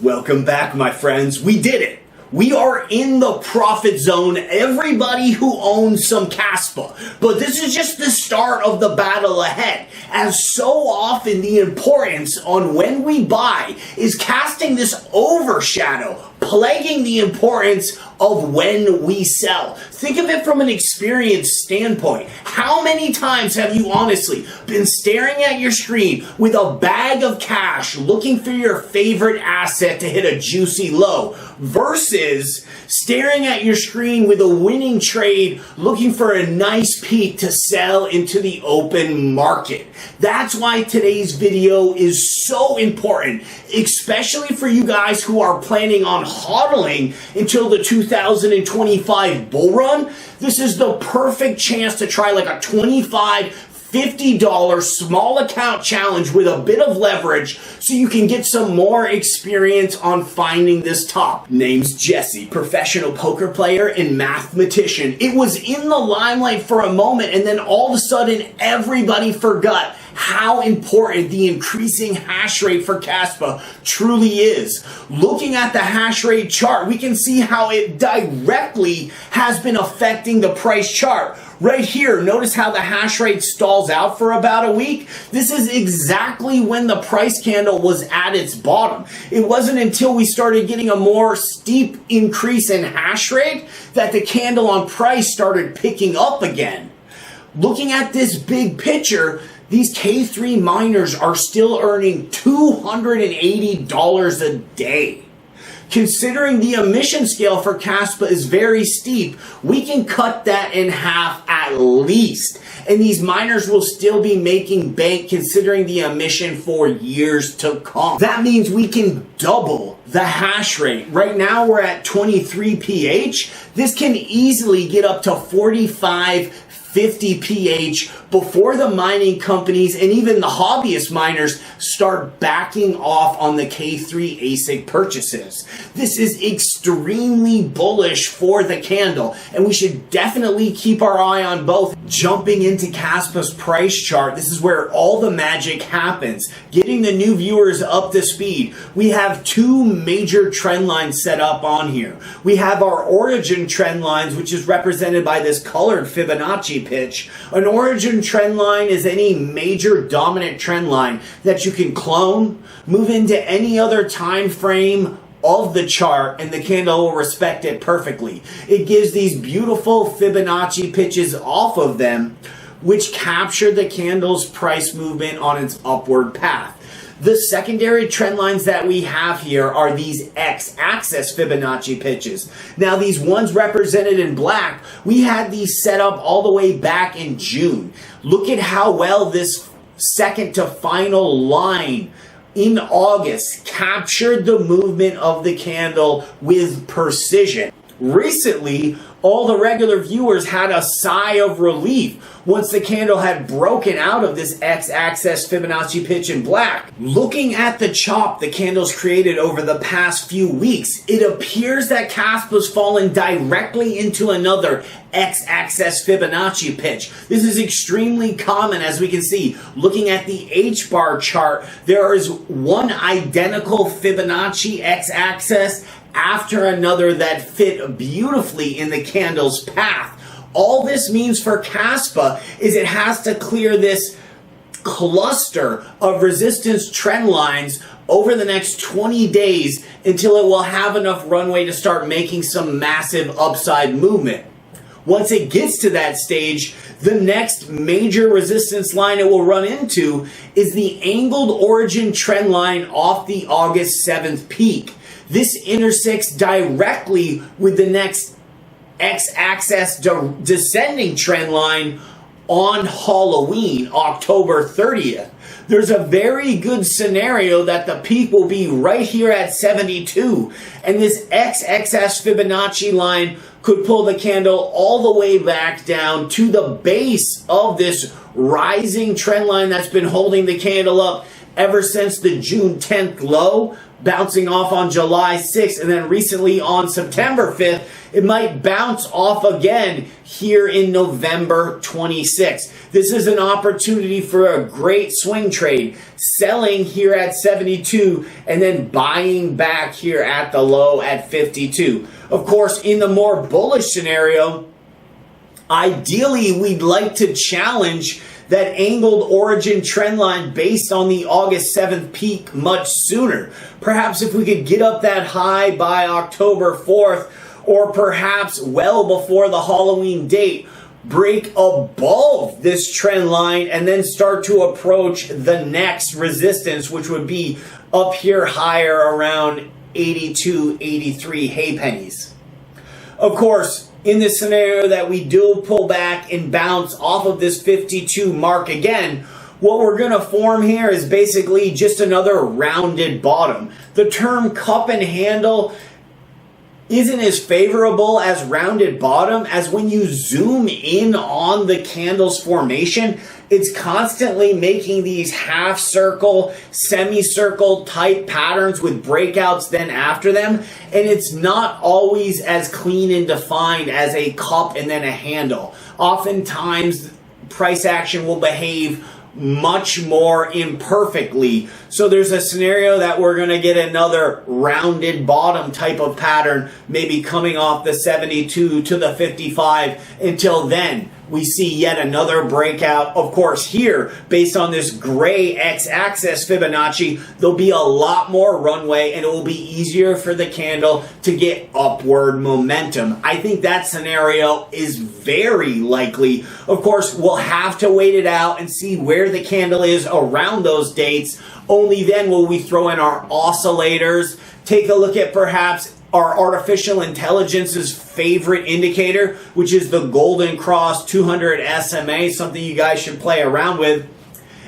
Welcome back, my friends. We did it. We are in the profit zone, everybody who owns some Kaspa. But this is just the start of the battle ahead, as so often the importance on when we buy is casting this overshadow, plaguing the importance of when we sell. Think of it from an experience standpoint. How many times have you honestly been staring at your screen with a bag of cash looking for your favorite asset to hit a juicy low versus staring at your screen with a winning trade looking for a nice peak to sell into the open market? That's why today's video is so important, especially for you guys who are planning on hodling until the 2025 bull run. This is the perfect chance to try like a $25, $50 small account challenge with a bit of leverage so you can get some more experience on finding this top. Name's Jesse, professional poker player and mathematician. It was in the limelight for a moment and then all of a sudden everybody forgot how important the increasing hash rate for Kaspa truly is. Looking at the hash rate chart, we can see how it directly has been affecting the price chart. Right here, notice how the hash rate stalls out for about a week. This is exactly when the price candle was at its bottom. It wasn't until we started getting a more steep increase in hash rate that the candle on price started picking up again. Looking at this big picture, these K3 miners are still earning $280 a day. Considering the emission scale for Kaspa is very steep, we can cut that in half at least. And these miners will still be making bank considering the emission for years to come. That means we can double the hash rate. Right now we're at 23 pH. This can easily get up to 45, 50 pH before the mining companies and even the hobbyist miners start backing off on the K3 ASIC purchases. This is extremely bullish for the candle, and we should definitely keep our eye on both. Jumping into Kaspa's price chart, this is where all the magic happens. Getting the new viewers up to speed, we have two major trend lines set up on here. We have our origin trend lines, which is represented by this colored Fibonacci pitch. An origin trend line is any major dominant trend line that you can clone, move into any other time frame of the chart, and the candle will respect it perfectly. It gives these beautiful Fibonacci pitches off of them, which capture the candle's price movement on its upward path. The secondary trend lines that we have here are these X-axis Fibonacci pitches. Now these ones represented in black, we had these set up all the way back in June. Look at how well this second to final line in August captured the movement of the candle with precision. Recently, all the regular viewers had a sigh of relief once the candle had broken out of this X-axis Fibonacci pitch in black. Looking at the chop the candles created over the past few weeks, it appears that Kaspa's fallen directly into another X-axis Fibonacci pitch. This is extremely common, as we can see. Looking at the H-bar chart, there is one identical Fibonacci X-axis after another that fit beautifully in the candle's path. All this means for Kaspa is it has to clear this cluster of resistance trend lines over the next 20 days until it will have enough runway to start making some massive upside movement. Once it gets to that stage, the next major resistance line it will run into is the angled origin trend line off the August 7th peak. This intersects directly with the next X-axis descending trend line on Halloween, October 30th. There's a very good scenario that the peak will be right here at 72, and this X-axis Fibonacci line could pull the candle all the way back down to the base of this rising trend line that's been holding the candle up ever since the June 10th low bouncing off on July 6th, and then recently on September 5th, it might bounce off again here in November 26th. This is an opportunity for a great swing trade, selling here at 72 and then buying back here at the low at 52. Of course, in the more bullish scenario, ideally we'd like to challenge that angled origin trend line based on the August 7th peak much sooner. Perhaps if we could get up that high by October 4th, or perhaps well before the Halloween date, break above this trend line and then start to approach the next resistance, which would be up here higher around 82, 83 hay pennies. Of course, in this scenario that we do pull back and bounce off of this 52 mark again, what we're going to form here is basically just another rounded bottom. The term cup and handle isn't as favorable as rounded bottom, as when you zoom in on the candle's formation, it's constantly making these half circle, semicircle type patterns with breakouts then after them, and it's not always as clean and defined as a cup and then a handle. Oftentimes, price action will behave much more imperfectly. So there's a scenario that we're going to get another rounded bottom type of pattern, maybe coming off the 72 to the 55. Until then, we see yet another breakout. Of course, here, based on this gray x-axis Fibonacci, there'll be a lot more runway and it will be easier for the candle to get upward momentum. I think that scenario is very likely. Of course, we'll have to wait it out and see where the candle is around those dates. Only then will we throw in our oscillators, take a look at perhaps our artificial intelligence's favorite indicator, which is the Golden Cross 200 SMA, something you guys should play around with,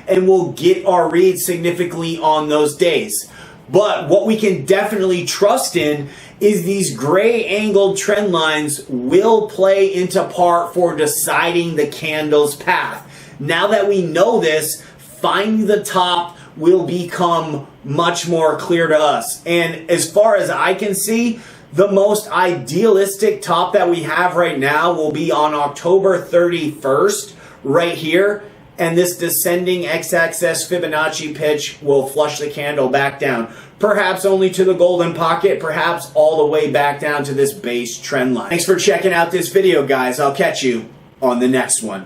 and we'll get our reads significantly on those days. But what we can definitely trust in is these gray angled trend lines will play into part for deciding the candle's path. Now that we know this, finding the top will become much more clear to us. And as far as I can see, the most idealistic top that we have right now will be on October 31st, right here. And this descending x-axis Fibonacci pitch will flush the candle back down. Perhaps only to the golden pocket, perhaps all the way back down to this base trend line. Thanks for checking out this video, guys. I'll catch you on the next one.